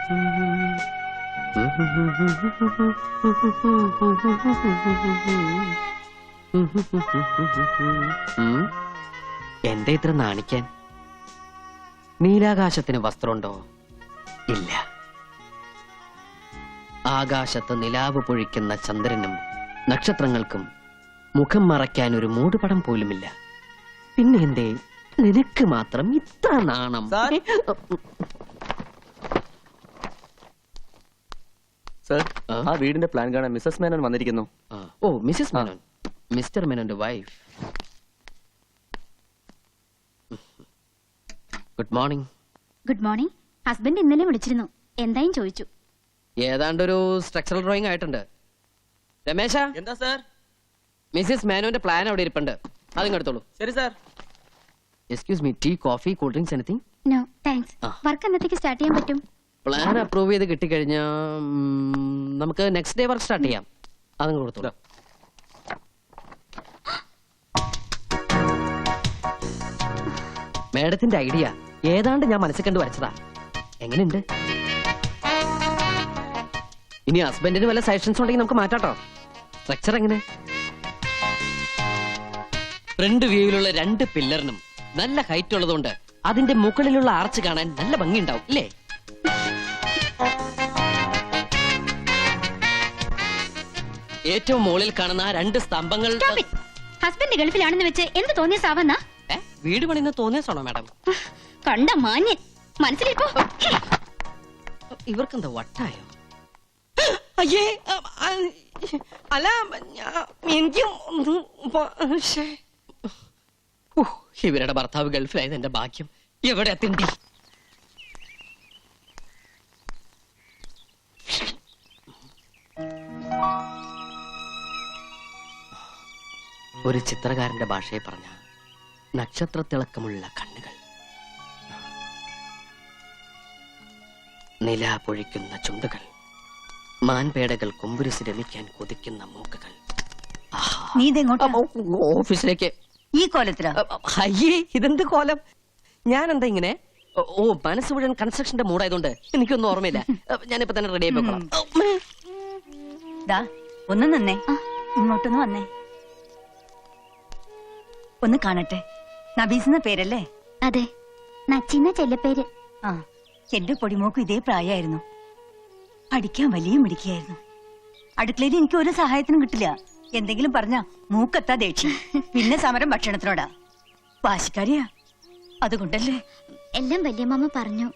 എന്താ ഇത്ര നാണിക്കാൻ? നീലാകാശത്തിന് വസ്ത്രമുണ്ടോ? ഇല്ല. ആകാശത്ത് നിലാവ് പൊഴിക്കുന്ന ചന്ദ്രനും നക്ഷത്രങ്ങൾക്കും മുഖം മറയ്ക്കാൻ ഒരു മൂടുപടം പോലുമില്ല. പിന്നെ എന്തേ നിനക്ക് മാത്രം ഇത്ര നാണം? സർ, ആ വീടിന്റെ പ്ലാൻ കാണാൻ മിസ്സസ് മേനോൻ വന്നിരിക്കുന്നു. ഓ, മിസ്സസ് മേനോൻ, മിസ്റ്റർ മേനോന്റെ wife. Good morning. Good morning. Husband ഇന്നലെ വിളിച്ചിരുന്നു, എന്തായും ചോദിച്ചു. ഏതാണ്ടൊരു സ്ട്രക്ചറൽ ഡ്രോയിങ് ആയിട്ടുണ്ട്. രമേശ, എന്താ സാർ? മിസ്സസ് മേനോന്റെ പ്ലാൻ അവിടെ ഇരിപ്പുണ്ട്, അതിങ്ങെടുത്തോളൂ. ശരി sir. Excuse me, tea, coffee, cool drinks, anything? No thanks. Work എന്നത്തേക്ക് സ്റ്റാർട്ട് ചെയ്യാൻ പറ്റും? പ്ലാൻ അപ്രൂവ് ചെയ്ത് കിട്ടിക്കഴിഞ്ഞാൽ നമുക്ക് നെക്സ്റ്റ് ഡേ വർക്ക് സ്റ്റാർട്ട് ചെയ്യാം. അതങ്ങ് കൊടുത്തോളൂ. മേഡത്തിന്റെ ഐഡിയ ഏതാണ്ട് ഞാൻ മനസ്സിൽ കണ്ടു വരച്ചതാ. എങ്ങനെയുണ്ട്? ഇനി ഹസ്ബൻഡിന് വല്ല സജഷൻസ് ഉണ്ടെങ്കിൽ നമുക്ക് മാറ്റാട്ടോ. സ്ട്രക്ചർ എങ്ങനെ? ഫ്രണ്ട് വ്യൂവിലുള്ള 2 പില്ലറിനും നല്ല ഹൈറ്റ് ഉള്ളതുകൊണ്ട് അതിന്റെ മുകളിലുള്ള ആർച്ച് കാണാൻ നല്ല ഭംഗിയുണ്ടാവും, ഇല്ലേ? ഏറ്റവും മുകളിൽ കാണുന്ന 2 സ്തംഭങ്ങൾ. ഹസ്ബൻഡ് ഗൾഫിലാണെന്ന് വെച്ച് എന്ത് തോന്നിയ സാവന്ന? വീട് പണിന്ന് തോന്നിയാണോ മാഡം? കണ്ട മാന്യൻ മനസ്സിലിപ്പോ. ഇവർക്കെന്താ വട്ടായോ? അയ്യേ, അല്ല, എനിക്കും ഇവരുടെ ഭർത്താവ് ഗൾഫിലായത് എന്റെ ഭാഗ്യം. എവിടെ എത്തിണ്ടി? ഒരു ചിത്രകാരന്റെ ഭാഷയെ പറഞ്ഞ നക്ഷത്രത്തിളക്കമുള്ള കണ്ണുകൾ, നില പൊഴിക്കുന്ന ചുണ്ടുകൾ, മാൻപേടകൾ കൊമ്പുരുസ് രമിക്കാൻ കൊതിക്കുന്ന മൂക്കുകൾ. ഓഫീസിലേക്ക് ഈ കോലത്തിലാ? അയ്യേ, ഇതെന്ത് കോലം? ഞാനെന്താ ഇങ്ങനെ? ഓ, മനസ്സ് മുഴുവൻ കൺസ്ട്രക്ഷന്റെ മൂടായതുകൊണ്ട് എനിക്കൊന്നും ഓർമ്മയില്ല. ഞാനിപ്പോ തന്നെ റെഡി ആയി പോകണം. ഒന്ന് നിന്നേ, ഇങ്ങോട്ടൊന്ന് വന്നേ, ഒന്ന് കാണട്ടെ. നബീസ് പേരല്ലേ? അതെ, നച്ചിന്ന ചെല്ലപ്പേര്. ആ, എന്റെ പൊടിമോക്കും ഇതേ പ്രായമായിരുന്നു. പഠിക്കാൻ വലിയ മിടിക്കായിരുന്നു. അടുക്കളയിൽ എനിക്ക് ഒരു സഹായത്തിനും കിട്ടില്ല. എന്തെങ്കിലും പറഞ്ഞ മൂക്കത്താ ദേഷ്യം, പിന്നെ സമരം ഭക്ഷണത്തിനോടാ. വാശിക്കാരിയാ, അതുകൊണ്ടല്ലേ. എല്ലാം വല്യമ്മ പറഞ്ഞു.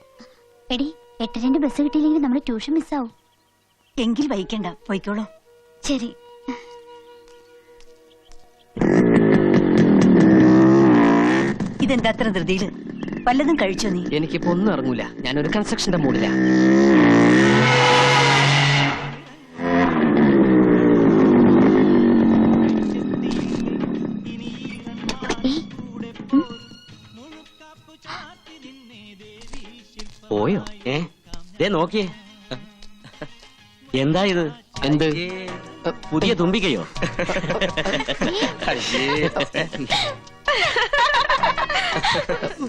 എടി, 8:02 ബസ് കിട്ടിയില്ലെങ്കിൽ നമ്മള് ട്യൂഷൻ മിസ്സാവും. എങ്കിൽ വൈകണ്ട, പോയിക്കോളൂ. ശരി. ഇതെന്താ അത്ര ധൃതിയില്? വല്ലതും കഴിച്ചോ നീ? എനിക്കിപ്പോ ഒന്നും ഇറങ്ങൂല, ഞാനൊരു കൺസ്ട്രക്ഷന്റെ മൂടില്ല. പോയോ? നോക്കിയേ, എന്താ ഇത്? എന്ത്? പുതിയ തുമ്പിക്കയോ?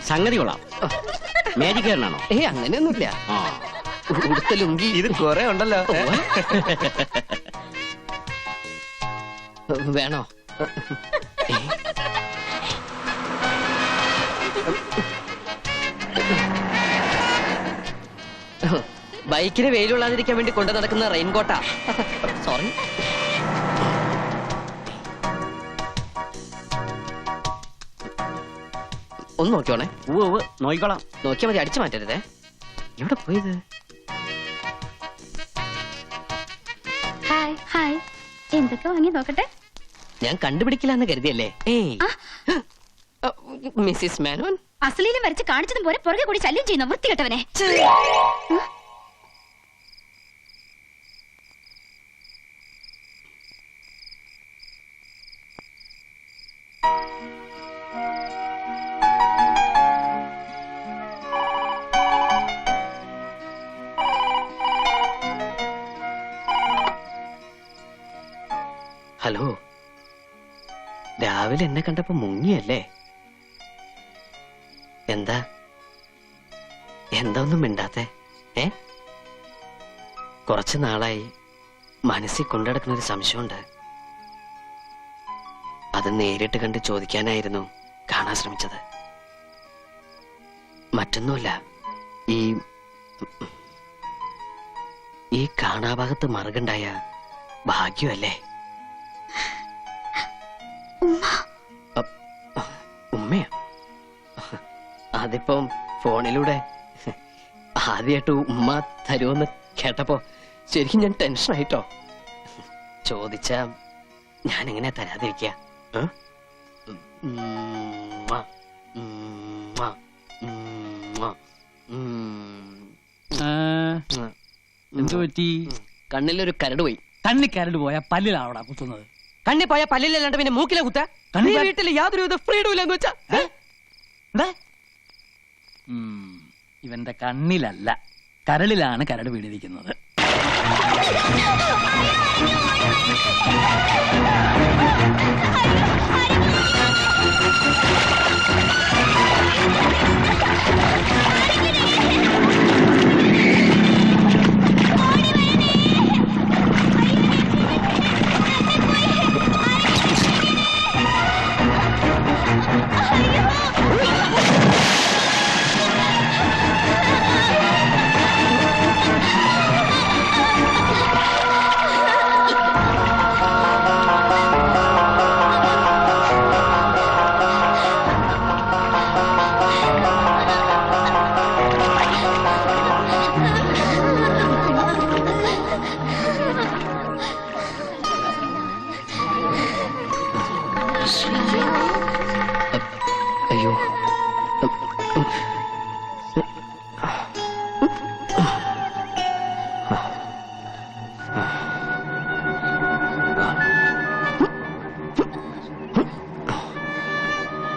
സംഗതി കൊള്ളാം. മാജിക്കാരനാണോ? അങ്ങനെയൊന്നുമില്ല. ഉടുത്ത ലുങ്കി ഇത് കുറെ ഉണ്ടല്ലോ. വേണോ? ബൈക്കിന് വെയിലുള്ളാതിരിക്കാൻ വേണ്ടി കൊണ്ടു നടക്കുന്ന റെയിൻകോട്ടാ. സോറി. ഒന്ന് നോക്കിയോണേ. നോക്കിക്കോളാം. നോക്കിയാ മതി, അടിച്ചു മാറ്റരുതേ. എവിടെ പോയത്? Hi hi. എന്തൊക്കെ വാങ്ങി നോക്കട്ടെ? ഞാൻ കണ്ടുപിടിക്കില്ലെന്ന് കരുതിയല്ലേ? മിസ്സിസ് മേനോൻ, അസലീലും വരച്ച് കാണിച്ചതും പോലെ പുറകെ കൂടി ശല്യം ചെയ്യുന്ന വൃത്തികെട്ടവനെ. ഹലോ, രാവിലെ എന്നെ കണ്ടപ്പോ മുങ്ങിയല്ലേ? എന്താ ഒന്നും മിണ്ടാത്തെ? കുറച്ചു നാളായി മനസ്സിൽ കൊണ്ടുനടക്കുന്ന ഒരു സംശയമുണ്ട്. അത് നേരിട്ട് കണ്ട് ചോദിക്കാനായിരുന്നു കാണാൻ ശ്രമിച്ചത്. മറ്റൊന്നുമല്ല, ഈ കാണാഭാഗത്ത് മറുകുണ്ടായ ഭാഗ്യമല്ലേ? ഉമ്മയാ? അതിപ്പം ഫോണിലൂടെ ആദ്യമായിട്ട് ഉമ്മ തരുമെന്ന് കേട്ടപ്പോ ശരിക്കും ഞാൻ ടെൻഷനായിട്ടോ. ചോദിച്ചാ ഞാൻ എങ്ങനെ തരാതിരിക്ക? എന്തു പറ്റി? കണ്ണിലൊരു കരട് പോയി. കണ്ണി കരട് പോയ പല്ലിലാവടാ കുത്തുന്നത്. കണ്ണി പോയ പല്ലിലല്ലാണ്ട് പിന്നെ മൂക്കിലെ കുത്ത. കണ്ണി പോയ- വീട്ടിൽ യാതൊരു ഫ്രീഡം ഇല്ലെന്ന് വെച്ചാ ഇവന്റെ കണ്ണിലല്ല, കരളിലാണ് കരട് വീണിരിക്കുന്നത്. അയ്യോ,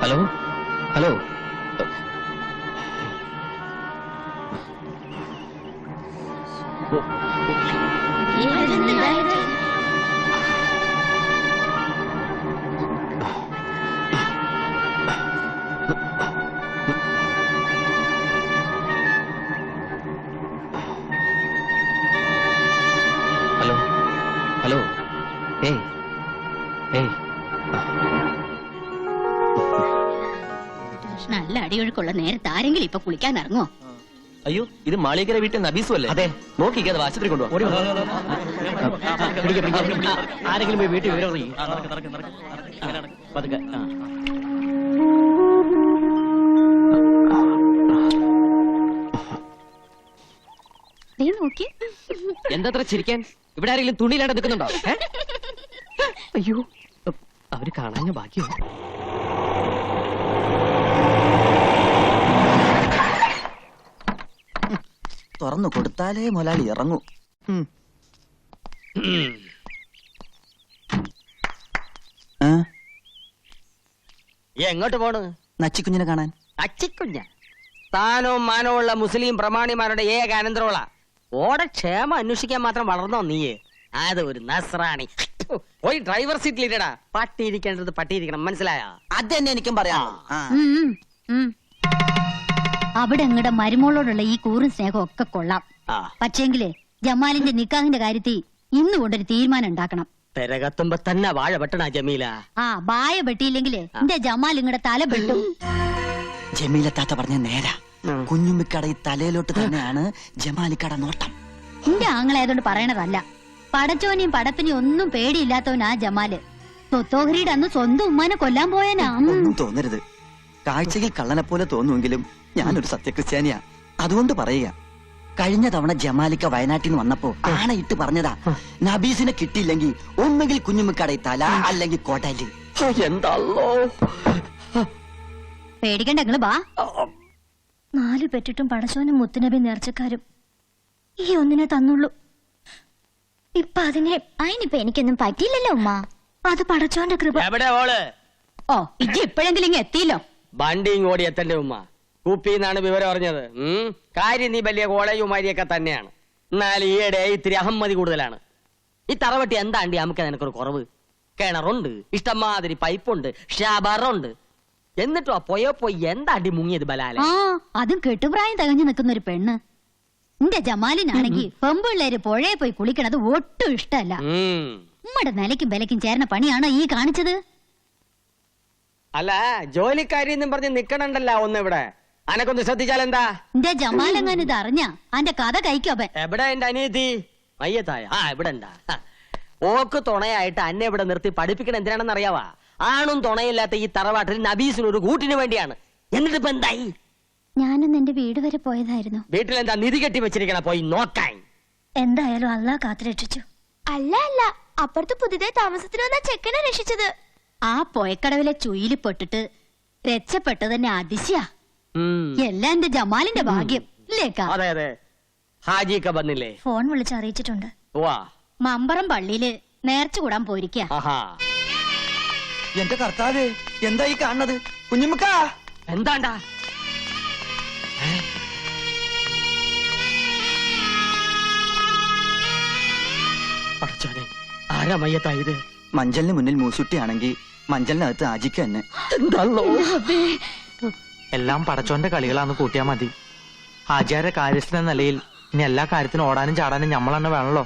ഹലോ ഹലോ, ഹലോ ഹലോ, ഏയ് ഏയ്, നല്ല അടിയൊഴുക്കുള്ള നേരത്തെ ആരെങ്കിലും ഇപ്പൊ കുളിക്കാൻ ഇറങ്ങോ? അയ്യോ, ഇത് മാളികര വീട്ടിൽ നബീസും അല്ലേ? അതെ. നോക്കിക്കേ, അത് ആശുപത്രി കൊണ്ടുപോകാം. ആരെങ്കിലും പോയി വീട്ടിൽ വിവരം അറിയിക്കും. നോക്കി എന്തത്ര ചിരിക്കാൻ? ഇവിടെ ആരെങ്കിലും തുണിയിലാണ്ട് നിൽക്കുന്നുണ്ടോ? അയ്യോ, അവര് കാണാൻ ഭാഗ്യം. തുറന്നു കൊടുത്താലേ മുതലാളി ഇറങ്ങൂ. എങ്ങോട്ട് പോണ്? നച്ചിക്കുഞ്ഞിനെ കാണാൻ. അച്ചിക്കുഞ്ഞ സ്ഥാനവും മാനവും ഉള്ള മുസ്ലിം പ്രമാണിമാരുടെ ഏക അനന്തരമുള്ള ഓടെ ക്ഷേമം അന്വേഷിക്കാൻ മാത്രം വളർന്നോ നീയെ? അത് ഒരു നസ്രാണി. പോയി ഡ്രൈവർ സീറ്റിലിരടാ. പട്ടിയിരിക്കേണ്ടത് പട്ടിയിരിക്കണം, മനസ്സിലായോ? അത് തന്നെ എനിക്കും പറയാം. അവിടെ അങ്ങടെ മരുമോളോടുള്ള ഈ കൂറും സ്നേഹവും ഒക്കെ കൊള്ളാം. ആ, പക്ഷേങ്കില് ജമാലിന്റെ നിക്കാഹിന്റെ കാര്യത്തിൽ ഇന്ന് കൊണ്ടൊരു തീരുമാനം ഉണ്ടാക്കണം. പെരകത്തുമ്പോ തന്നെ വാഴ വെട്ടണ ജമീല. ആ ബായ വെട്ടിയില്ലെങ്കില് എന്റെ ജമാൽ ഇങ്ങടെ തല വെട്ടും. ജമീലത്താത്ത പറഞ്ഞ നേരാ. കുഞ്ഞുമ്മിക്കട ഈ തലയിലോട്ട് തന്നെയാണ് ജമാലിക്കട നോട്ടം. എന്റെ ആങ്ങളായതുകൊണ്ട് പറയണതല്ല. പടച്ചോനെയും പടപ്പിനെയും ഒന്നും പേടിയില്ലാത്തവനാ ജമാല്. തൊത്തോഹരിയുടെ അന്ന് സ്വന്തം ഉമ്മാനെ കൊല്ലാൻ പോയനാ. ഒന്നും തോന്നരുത്. കാഴ്ചയിൽ കള്ളനെ പോലെ തോന്നുമെങ്കിലും ഞാനൊരു സത്യക്രിസ്ത്യാനിയാ. അതുകൊണ്ട് പറയുക, കഴിഞ്ഞ തവണ ജമാലിക്ക വയനാട്ടിൽ നിന്ന് വന്നപ്പോ ആണയിട്ട് പറഞ്ഞതാ, നബീസിനെ കിട്ടിയില്ലെങ്കിൽ ഒന്നുകിൽ കുഞ്ഞുമ്മിക്കട തല അല്ലെങ്കിൽ കോട്ടാലി. എന്താണല്ലോ പേടിക്കണ്ട, നിങ്ങള് ബാ. 4 പെറ്റിട്ടും പടച്ചോനും മുത്തുനബി നേർച്ചക്കാരും ഈ ഒന്നിനെ തന്നുള്ളൂ. ഇപ്പൊ അതിനിപ്പോ എനിക്കൊന്നും പറ്റിയില്ലല്ലോ ഉമ്മ. അത് പടച്ചോന്റെ കൃപ. എവിടെ ഓള്? ഓ ഇജ്ജ് ഇപ്പോഴെങ്കിലും ഇങ്ങ് എത്തിയില്ലോ. വണ്ടിയും ഓടി എത്തന്റെ ഉമ്മ. കുപ്പിന്നാണ് വിവരം അറിഞ്ഞത്. കാര്യം നീ വലിയ കോളേജുമാരിയൊക്കെ തന്നെയാണ്. എന്നാൽ ഈയിടെ ഇത്തിരി അഹമ്മതി കൂടുതലാണ്. ഈ തറവട്ടി എന്താണ്ടി നമുക്ക് നിനക്കൊരു കുറവ്? കിണറുണ്ട്, ഇഷ്ടംമാതിരി പൈപ്പുണ്ട്, ഷാബറുണ്ട്. എന്നിട്ടോ പോയോ പോയി എന്താണ്ടി മുങ്ങിയത് ബലാലെ? ആ അതും കെട്ടുപ്രായം തികഞ്ഞു നിൽക്കുന്ന ഒരു പെണ്ണ്. എന്റെ ജമാലിനാണെങ്കിൽ പെമ്പിള്ളേര് പുഴയെ പോയി കുളിക്കണത് ഒട്ടും ഇഷ്ടമല്ല. ഉം. നമ്മുടെ നിലയ്ക്കും വിലയ്ക്കും ചേർന്ന പണിയാണോ ഈ കാണിച്ചത്? അല്ല ജോലിക്കാരി എന്നും പറഞ്ഞ് നിക്കണണ്ടല്ലോ ഒന്ന് ഇവിടെ. അനക്കൊന്ന് ശ്രദ്ധിച്ചാൽ എന്താ? എന്റെ ജമാലെങ്ങാൻ ഇത് അറിഞ്ഞ അന്റെ കഥ കഴിക്കോപ്പൻ. എവിടെ എന്റെ അനിയത്തി? മയ്യത്തായ ഇവിടെ ഉണ്ടാ. ഓക്ക് തുണയായിട്ട് അന്നെ ഇവിടെ നിർത്തി പഠിപ്പിക്കണം എന്തിനാണെന്ന് അറിയാവാ? ആണും തുണയില്ലാത്ത ഈ തറവാട്ടിൽ നബീസിന് ഒരു കൂട്ടിന് വേണ്ടിയാണ്. എന്നിട്ട് ഇപ്പൊ എന്തായി? ഞാനൊന്ന് എന്റെ വീട് വരെ പോയതായിരുന്നു. വീട്ടിലെന്താ നിധി കെട്ടി വെച്ചിരിക്കണ? പോയി നോക്കാൻ. എന്തായാലും അള്ളാഹ് കാത്തുരക്ഷിച്ചു. അല്ല അല്ല, അപ്പുറത്ത് പുതിയതായി താമസത്തിന് വന്ന ചെക്കനെ രക്ഷിച്ചത്. ആ പൊയക്കടവിലെ ചുയില് പെട്ടിട്ട് രക്ഷപ്പെട്ടത് തന്നെ അതിശയ. എല്ലാം എന്റെ ജമാലിന്റെ ഭാഗ്യം ഇല്ലേക്കാ? അതെ അതെ. ഹാജിയൊക്കെ വന്നില്ലേ? ഫോൺ വിളിച്ച് അറിയിച്ചിട്ടുണ്ട്. വാ. മമ്പറം പള്ളിയില് നേർച്ച കൂടാൻ പോയിരിക്ക. ആഹാ. എന്റെ കർത്താവേ, എന്താ ഈ കാണുന്നത്? കുഞ്ഞുമ്മക്ക, എന്താണ്ടാ? പടച്ചോനെ, ആരാ മയ്യത്തായത്? മഞ്ചലിന് മുന്നിൽ മൂസുട്ടിയാണെങ്കിൽ മഞ്ചലിനകത്ത് ആജിക്ക് തന്നെ. എന്താണല്ലോ? എല്ലാം പടച്ചോന്റെ കളികളാന്ന് കൂട്ടിയാ മതി. ഹാജിയാരെ കാര്യസ്ഥ എന്ന നിലയിൽ ഇനി എല്ലാ കാര്യത്തിനും ഓടാനും ചാടാനും നമ്മൾ തന്നെ വേണല്ലോ.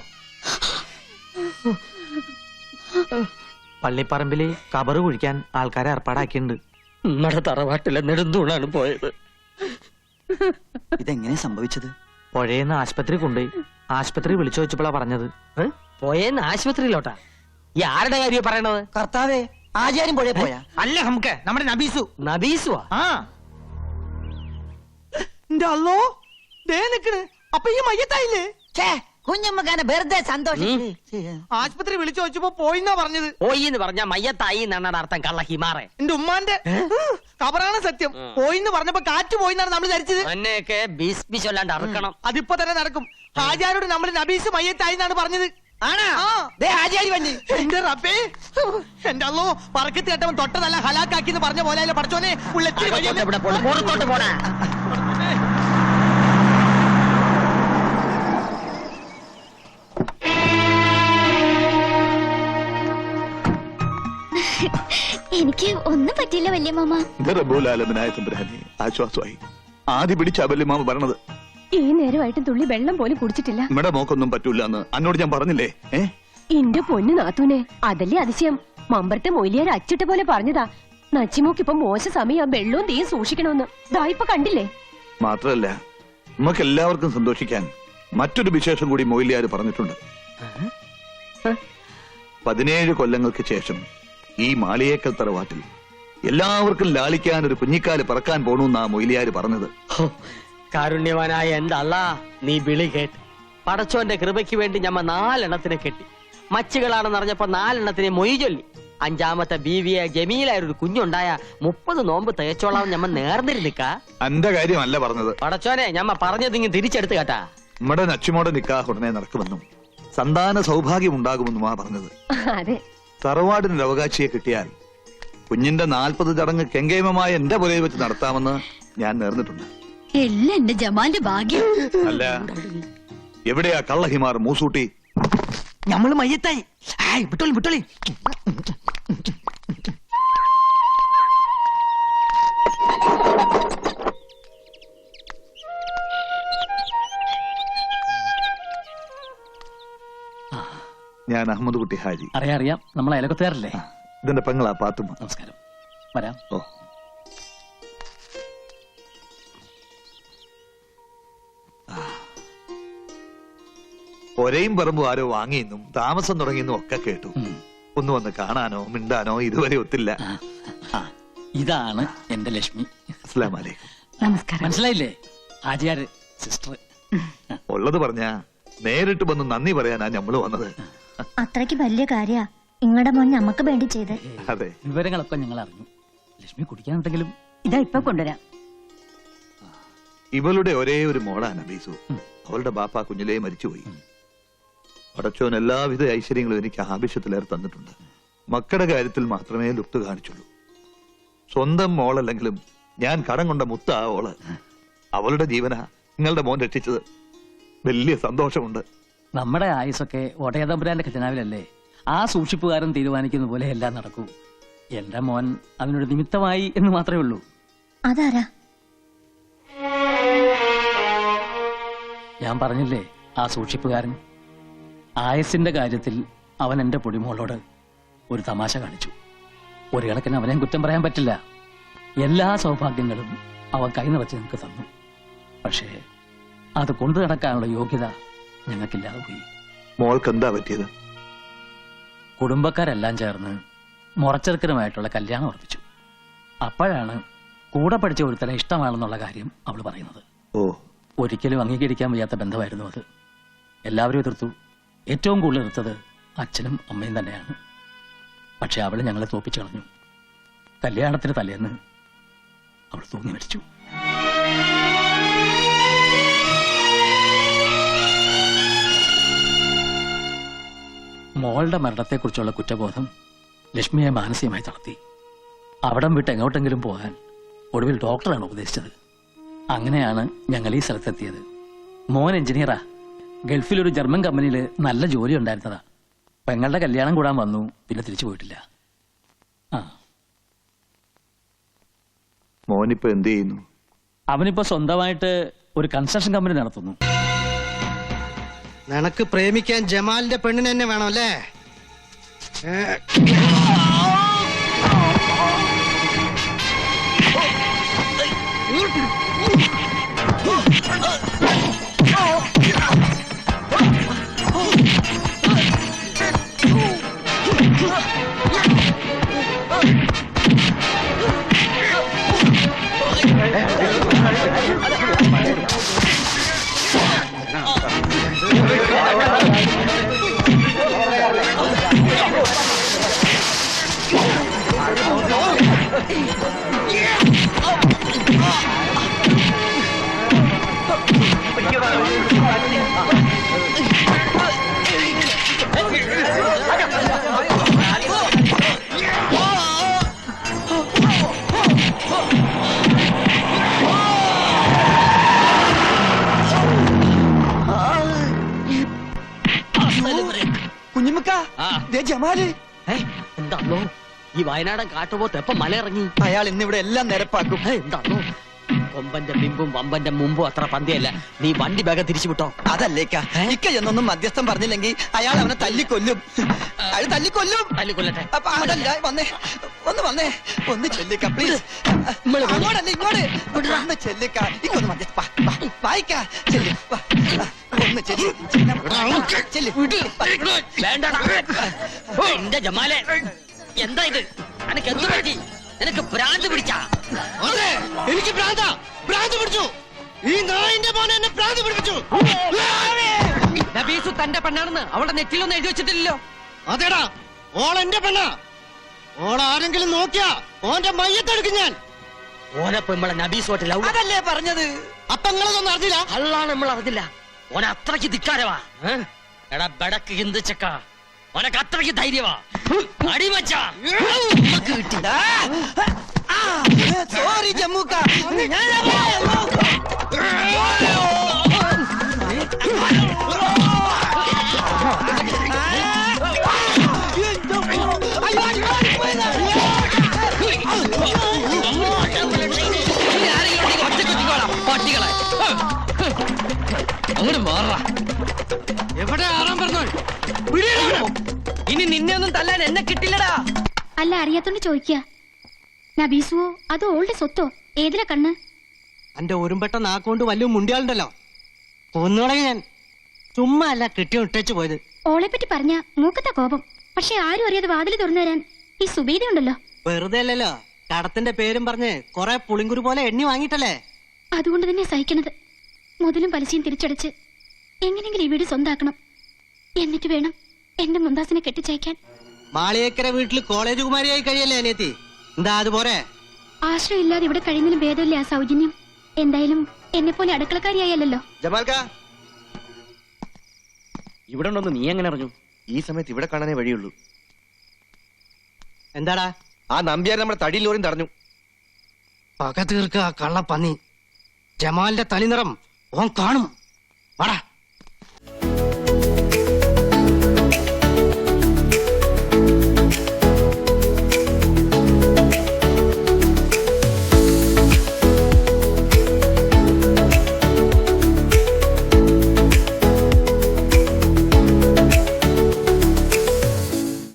പള്ളിപ്പറമ്പില് കബറ് കുഴിക്കാൻ ആൾക്കാരെ ഏർപ്പാടാക്കിയിട്ടുണ്ട്. നമ്മുടെ തറവാട്ടിലെ നെടുന്തൂണാണ് പോയത്. ഇതെങ്ങനെ സംഭവിച്ചത്? പുഴയെന്ന് ആശുപത്രി കൊണ്ടുപോയി. ആശുപത്രി വിളിച്ചു വെച്ചപ്പോഴാ പറഞ്ഞത്. പോയെന്ന് ആശുപത്രിയിലോട്ടാ? ഈ ആരുടെ കാര്യം പറയണത്? കർത്താവേ, ആചാര്യം പുഴയെ പോയാ? അല്ല നമുക്ക് നമ്മുടെ നബീസു. നബീസുവാ? ആ അല്ലോ, ദേ നിക്കണ്. അപ്പൊ ഈ മയ്യത്തായില്ലേ? കുഞ്ഞമ്മക്കാനെ വെറുതെ സന്തോഷം. ആശുപത്രി വിളിച്ചു വെച്ചപ്പോ പോയിന്നാ പറഞ്ഞത്. പോയി എന്ന് പറഞ്ഞ മയ്യത്തായി എന്നാണ് അർത്ഥം. കള്ള ഹിമാറെ. എന്റെ ഉമ്മാന്റെ കബറാണ് സത്യം. പോയിന്ന് പറഞ്ഞപ്പോ കാറ്റ് പോയിന്നാണ് നമ്മൾ ധരിച്ചത്. അന്നെയൊക്കെ ബീസ് ചൊല്ലാണ്ട് അറുക്കണം. അതിപ്പോ തന്നെ നടക്കും. ഹാജിയാരോട് നമ്മൾ നബീസ് മയ്യത്തായി എന്നാണ് പറഞ്ഞത്. എന്റെ റബ്ബേ, എന്റെ അല്ലോ, പറക്കത്ത് കേട്ടവൻ തൊട്ടതല്ല ഹലാക്കാക്കി എന്ന് പറഞ്ഞ പോലെ പഠിച്ചോനെ പുറത്തോട്ട് പോടാ. എനിക്ക് ഒന്നും പറ്റില്ല വല്യമാമ. റബ്ബുലാലമനായ തമ്പുരാനെ ആശ്വാസമായി. ആദ്യ പിടിച്ച വല്യമാമ പറഞ്ഞത്. ഈ നേരമായിട്ടും തുള്ളി വെള്ളം പോലും കുടിച്ചിട്ടില്ല. നമ്മുടെ മോക്കൊന്നും പറ്റൂല എന്ന് അന്നോട് ഞാൻ പറഞ്ഞില്ലേ? എന്റെ പൊന്നു നാത്തൂനെ, അതല്ലേ അതിശയം. മമ്പറത്തെ മൊയിലിയാർ അച്ചിട്ട പോലെ പറഞ്ഞതാ, നച്ചിമോക്കിപ്പൊ മോശ സമയം വെള്ളവും തീയും സൂക്ഷിക്കണമെന്ന്. ദായിപ്പൊ കണ്ടില്ലേ? മാത്രല്ല, നമുക്ക് എല്ലാവർക്കും സന്തോഷിക്കാൻ മറ്റൊരു വിശേഷം കൂടി മൊയിലിയാര് പറഞ്ഞിട്ടുണ്ട്. 17 കൊല്ലങ്ങൾക്ക് ശേഷം ഈ മാളിയേക്കൽ തറവാട്ടിൽ എല്ലാവർക്കും ലാളിക്കാൻ ഒരു കുഞ്ഞിക്കാല് പറക്കാൻ പോണെന്നാ മൊയിലിയാര് പറഞ്ഞത്. കാരുണ്യവാനായ എന്റെ അല്ലാ, നീ വിളി കേട്ട് പടച്ചോന്റെ കൃപയ്ക്ക് വേണ്ടി ഞമ്മ 4 എണ്ണത്തിനെ കെട്ടി. മച്ചുകളാണെന്ന് അറിഞ്ഞപ്പോ 4 എണ്ണത്തിനെ മൊയ് ചൊല്ലി. 5ാമത്തെ ബീവിയെ ജമീലായ ഒരു കുഞ്ഞുണ്ടായ 30 നോമ്പ് തേച്ചോളാം ഞമ്മ നേർന്നിരുന്നിക്ക. എന്റെ കാര്യമല്ല പറഞ്ഞത്. പടച്ചോനെ, ഞമ്മ പറഞ്ഞതിങ്ങ് തിരിച്ചെടുത്ത് കേട്ടാ. നമ്മുടെ നച്ചുമോടെ നിക്കാഹ് ഉടനെ നടക്കുമെന്നും സന്താന സൗഭാഗ്യം ഉണ്ടാകുമെന്നുമാ പറഞ്ഞത്. അതെ, തറവാടിനൊരു അവകാശിയെ കിട്ടിയാൽ കുഞ്ഞിന്റെ 40 ചടങ്ങ് കെങ്കേമമായ എന്റെ പുരയിൽ വെച്ച് നടത്താമെന്ന് ഞാൻ നേർന്നിട്ടുണ്ട്. എല്ലാം എന്റെ ജമാലിന്റെ ഭാഗ്യം. അല്ല, എവിടെയാ കള്ളഹിമാർ മൂസൂട്ടി? നമ്മള് മയ്യത്തായി. വിട്ടോളി വിട്ടോളി. ഞാൻ അഹമ്മദ് കുട്ടി ഹാജി. അറിയാം, നമ്മൾ അയലക്കത്തുകാരല്ലേ? ഇതിന്റെ പെങ്ങളാ പാത്തുമ്മ. നമസ്കാരം, വരാം. ഓ, ഒരേയും പറമ്പും ആരോ വാങ്ങിയെന്നും താമസം തുടങ്ങിയെന്നും ഒക്കെ കേട്ടു. ഒന്ന് വന്ന് കാണാനോ മിണ്ടാനോ ഇതുവരെ ഒത്തില്ല. ഇതാണ് എന്റെ ലക്ഷ്മി. അസ്സലാമു അലൈക്കും. നമസ്കാരം. മനസ്സിലായില്ലേ? ആചാര് സിസ്റ്റർ. ഉള്ളത് പറഞ്ഞാ നേരിട്ട് വന്ന് നന്ദി പറയാനാ ഞമ്മള് വന്നത്. അത്രയ്ക്ക് വലിയ കാര്യ ഇങ്ങടെ മോൻ ഞമ്മക്ക് വേണ്ടി ചെയ്ത്. അതെ, വിവരങ്ങളൊക്കെ ഞങ്ങൾ അറിഞ്ഞു. ലക്ഷ്മി കുടിക്കാനുണ്ടെങ്കിലും ഇതാ ഇപ്പൊ കൊണ്ടുവരാം. ഇവളുടെ ഒരേ ഒരു മോളാ നബീസു. അവളുടെ ബാപ്പ കുഞ്ഞിലേ മരിച്ചുപോയി. പടച്ചോൻ എല്ലാവിധ ഐശ്വര്യങ്ങളും എനിക്ക് ആവശ്യത്തിലേറെ തന്നിട്ടുണ്ട്. മക്കളുടെ കാര്യത്തിൽ മാത്രമേ ലുപ്ത് കാണിച്ചുള്ളൂ. സ്വന്തം മോളല്ലെങ്കിലും ഞാൻ കടം കൊണ്ട മുത്ത ആ ഓള്. അവളുടെ ജീവനാ നിങ്ങളുടെ മോൻ രക്ഷിച്ചത്. വലിയ സന്തോഷമുണ്ട്. നമ്മുടെ ആയുസൊക്കെ ഒടയതമ്പുരാന്റെ ഖജനാവിലല്ലേ? ആ സൂക്ഷിപ്പുകാരൻ തീരുമാനിക്കുന്ന പോലെ എല്ലാം നടക്കൂ. എന്റെ മോൻ അതിനൊരു നിമിത്തമായി എന്ന് മാത്രമേ ഉള്ളൂ. അതാരാ? ഞാൻ പറഞ്ഞില്ലേ ആ സൂക്ഷിപ്പുകാരൻ ആയസിന്റെ കാര്യത്തിൽ അവൻ എന്റെ പൊടിമോളോട് ഒരു തമാശ കാണിച്ചു. ഒരു കണക്കിന് അവനെ കുറ്റം പറയാൻ പറ്റില്ല. എല്ലാ സൗഭാഗ്യങ്ങളും അവൻ കൈ നിറച്ച് നിങ്ങൾക്ക് തന്നു. പക്ഷേ അത് കൊണ്ടു നടക്കാനുള്ള യോഗ്യത ഞങ്ങൾക്കില്ലാതെ പോയി. മോൾക്ക് എന്താ പറ്റിയത്? കുടുംബക്കാരെല്ലാം ചേർന്ന് മുറച്ചെറുക്കനുമായിട്ടുള്ള കല്യാണം ഉറപ്പിച്ചു. അപ്പോഴാണ് കൂടെ പഠിച്ച ഒരുത്തനെ ഇഷ്ടമാണെന്നുള്ള കാര്യം അവൾ പറയുന്നത്. ഓ, ഒരിക്കലും അംഗീകരിക്കാൻ വയ്യാത്ത ബന്ധമായിരുന്നു അത്. എല്ലാവരും എതിർത്തു. ഏറ്റവും കൂടുതൽ എതിർത്തത് അച്ഛനും അമ്മയും തന്നെയാണ്. പക്ഷെ അവൾ ഞങ്ങളെ തോപ്പിച്ചു കളഞ്ഞു. കല്യാണത്തിന് തലേന്ന് അവൾ തൂങ്ങി മരിച്ചു. മോളുടെ മരണത്തെക്കുറിച്ചുള്ള കുറ്റബോധം ലക്ഷ്മിയെ മാനസികമായി തളർത്തി. അവിടം വിട്ട് എങ്ങോട്ടെങ്കിലും പോകാൻ ഒടുവിൽ ഡോക്ടറാണ് ഉപദേശിച്ചത്. അങ്ങനെയാണ് ഞങ്ങൾ ഈ സ്ഥലത്തെത്തിയത്. മോൻ എഞ്ചിനീയറാ. ഗൾഫിലൊരു ജർമ്മൻ കമ്പനിയിൽ നല്ല ജോലി ഉണ്ടായിരുന്നതാ. പെങ്ങളുടെ കല്യാണം കൂടാൻ വന്നു, പിന്നെ തിരിച്ചു പോയിട്ടില്ല. ആ, മോനിപ്പോ എന്ത് ചെയ്യുന്നു? അവനിപ്പോ സ്വന്തമായിട്ട് ഒരു കൺസ്ട്രക്ഷൻ കമ്പനി നടത്തുന്നു. നിനക്ക് പ്രേമിക്കാൻ ജമാലിന്റെ പെണ്ണിന് തന്നെ വേണം അല്ലേ? കുഞ്ഞുമുക്ക, ദേ ജമാല്. എന്താണോ ഈ വയനാടൻ കാട്ടുപോത്ത് എപ്പം മലയിറങ്ങി? അയാൾ ഇന്നിവിടെ എല്ലാം നിരപ്പാക്കും. എന്താണോ കൊമ്പന്റെ ബിമ്പും വമ്പന്റെ മുമ്പും അത്ര പന്തിയല്ല. നീ വണ്ടി വേഗം തിരിച്ചു വിട്ടോ. അതല്ലേക്ക, ഇക്ക എന്നൊന്നും മധ്യസ്ഥം പറഞ്ഞില്ലെങ്കിൽ അയാൾ അവനെ തല്ലിക്കൊല്ലും. അയാൾ തല്ലിക്കൊല്ലും. തല്ലിക്കൊല്ലട്ടെ. അപ്പൊ അതല്ല, വന്നേ, ഒന്ന് വന്നേ, ഒന്ന് ചെല്ലിക്ക പ്ലീസ്. അങ്ങോട്ടല്ല ഇങ്ങോട്ട്, ഒന്ന് ചെല്ലിക്ക. ഇക്കൊന്ന് മധ്യസ്ഥ വായിക്ക. ചെല്ലി ഒന്ന് ചെല്ലി ചെല്ലി. വേണ്ടടാ എന്റെ ജമാലെ, എന്താ ഇത്? എനിക്ക് എന്ത് പറ്റി? നിനക്ക് ഭ്രാന്ത് പിടിച്ചാ? അതെ, എനിക്ക് ഭ്രാന്ത് പിടിച്ചു. ഈ നായിന്റെ മോനെ എന്നെ ഭ്രാന്ത് പിടിപ്പിച്ചു. നബീസു തന്റെ പെണ്ണാണെന്ന് അവളുടെ നെറ്റിലൊന്നും എഴുതി വെച്ചിട്ടില്ലല്ലോ. അതേടാ, ഓൾ എന്റെ പെണ്ണാ. ഓൾ ആരെങ്കിലും നോക്കിയാ ഓന്റെ മയ്യത്തെടുക്കും ഞാൻ. ഓനപ്പൊ നമ്മളെ നബീസോട്ടില്ല. അതല്ലേ പറഞ്ഞത്. അപ്പൊ നിങ്ങളതൊന്നും അറിഞ്ഞില്ല? അള്ളാണ് നമ്മൾ അറിഞ്ഞില്ല. ഓന അത്രയ്ക്ക് ധിക്കാരവാ. എടാ ബടക്ക് ഹിന്ദിച്ചക്ക, ഓനക്ക് അത്രയ്ക്ക് ധൈര്യവാ. അടിമച്ച സോറി ജമ്മൂക്ക. പട്ടികളെ അങ്ങോട്ട് മാറാ. എവിടെ ആറാൻ പറഞ്ഞു? ഇനി നിന്നെ ഒന്നും തല്ലാൻ എന്നെ കിട്ടില്ലടാ. അല്ല, അറിയാത്തോണ്ട് ചോദിക്കുക. നബീസുവോ അതോ ഓളുടെ സ്വത്തോ? ഏതിലാ കണ്ണ്? എന്റെ ഒരുമ്പെട്ട നാക്കൊണ്ട് വലിയ മുണ്ടിയാളുണ്ടല്ലോ, കൊന്നുകളെ ഞാൻ. ചുമ്മാ അല്ല കെട്ടി ഇട്ടേച്ചു പോയത്. ഓളെ പറ്റി പറഞ്ഞ മൂക്കത്ത കോപം. പക്ഷെ ആരും അറിയാതെ വാതിൽ തുറന്നു തരാൻ ഈ സുബീദ ഉണ്ടല്ലോ. വെറുതെ അല്ലല്ലോ, കടത്തിന്റെ പേരും പറഞ്ഞ് കൊറേ പുളിങ്കുരു പോലെ എണ്ണി വാങ്ങിയിട്ടല്ലേ. അതുകൊണ്ട് തന്നെ സഹിക്കണത്. മുതലും പലിശയും തിരിച്ചടച്ച് എങ്ങനെങ്കിലും ഈ വീട് സ്വന്താക്കണം. എന്നിട്ട് വേണം എന്റെ മുന്താസിനെ കെട്ടിച്ചയക്കാൻ. മാളിയേക്കര വീട്ടിൽ കോളേജ് കുമാരിയായി കഴിയല്ലേ അനിയത്തി? എന്താ അതുപോലെ? ആശ്രയം ഇല്ലാതെ ഇവിടെ കഴിയുന്നതിലും ഭേദമില്ല ആ സൗജന്യം. എന്തായാലും എന്നെ പോലെ അടുക്കളക്കാരിയായല്ലോ. ജമാൽക്ക, ഇവിടെ ഉണ്ടോന്ന് നീ എങ്ങനെ അറിഞ്ഞു? ഈ സമയത്ത് ഇവിടെ കാണാനേ വഴിയുള്ളൂ. എന്താടാ? ആ നമ്പ്യാർ നമ്മുടെ തടിയിൽ ലോറിയും തടഞ്ഞു. പക തീർക്ക കള്ള പന്നി. ജമാലിന്റെ തനിനിറം ഓൻ കാണും. വാടാ.